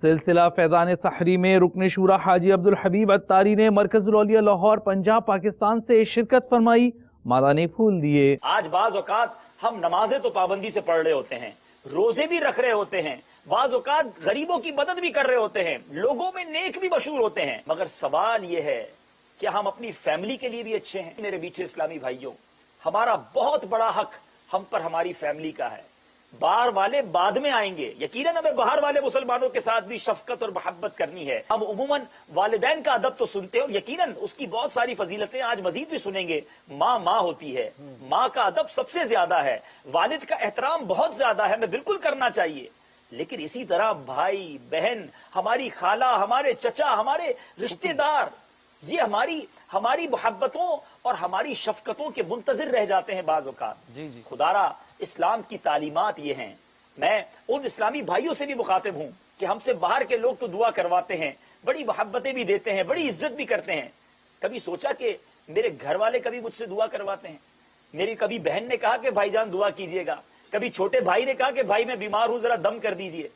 سلسلہ فیضان سحری میں رکن شورا حاجی عبدالحبیب عطاری نے مرکز الاولیاء لاہور پنجاب پاکستان سے شرکت فرمائی، مالانے پھول دیے۔ آج بعض اوقات ہم نمازیں تو پابندی سے پڑھ رہے ہوتے ہیں، روزے بھی رکھ رہے ہوتے ہیں، بعض اوقات غریبوں کی مدد بھی کر رہے ہوتے ہیں، لوگوں میں نیک بھی مشہور ہوتے ہیں، مگر سوال یہ ہے کہ ہم اپنی فیملی کے لیے بھی اچھے ہیں؟ میرے میٹھے اسلامی بھائیوں، ہمارا بہت بڑا حق ہم پر ہماری فیملی کا ہے۔ باہر والے بعد میں آئیں گے، یقیناً ہمیں باہر والے مسلمانوں کے ساتھ بھی شفقت اور محبت کرنی ہے۔ ہم عموماً والدین کا ادب تو سنتے ہیں اور یقیناً اس کی بہت ساری فضیلتیں آج مزید بھی سنیں گے۔ ماں ہوتی ہے، ماں کا ادب سب سے زیادہ ہے، والد کا احترام بہت زیادہ ہے، ہمیں بالکل کرنا چاہیے۔ لیکن اسی طرح بھائی بہن، ہماری خالہ، ہمارے چچا، ہمارے رشتہ دار، یہ ہماری محبتوں اور ہماری شفقتوں کے منتظر رہ جاتے ہیں بعض اوقات۔ جی خدارا اسلام کی تعلیمات یہ ہیں۔ میں ان اسلامی بھائیوں سے بھی مخاطب ہوں کہ ہم سے باہر کے لوگ تو دعا کرواتے ہیں، بڑی محبتیں بھی دیتے ہیں، بڑی عزت بھی کرتے ہیں۔ کبھی سوچا کہ میرے گھر والے کبھی مجھ سے دعا کرواتے ہیں؟ میری کبھی بہن نے کہا کہ بھائی جان دعا کیجئے گا، کبھی چھوٹے بھائی نے کہا کہ بھائی میں بیمار ہوں ذرا دم کر دیجئے؟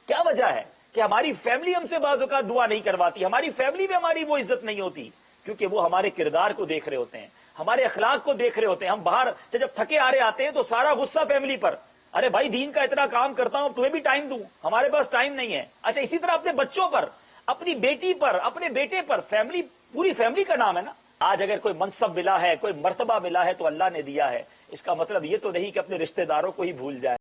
کیا وجہ ہے کہ ہماری فیملی ہم سے بعض اوقات دعا نہیں کرواتی؟ ہماری فیملی میں ہماری وہ عزت نہیں ہوتی، کیونکہ وہ ہمارے کردار کو دیکھ رہے ہوتے ہیں، ہمارے اخلاق کو دیکھ رہے ہوتے ہیں۔ ہم باہر سے جب تھکے آ رہے آتے ہیں تو سارا غصہ فیملی پر، ارے بھائی دین کا اتنا کام کرتا ہوں تمہیں بھی ٹائم دوں، ہمارے پاس ٹائم نہیں ہے۔ اچھا اسی طرح اپنے بچوں پر، اپنی بیٹی پر، اپنے بیٹے پر، فیملی پوری فیملی کا نام ہے نا۔ آج اگر کوئی منصب ملا ہے، کوئی مرتبہ ملا ہے تو اللہ نے دیا ہے، اس کا مطلب یہ تو نہیں کہ اپنے رشتہ داروں کو ہی بھول جائے۔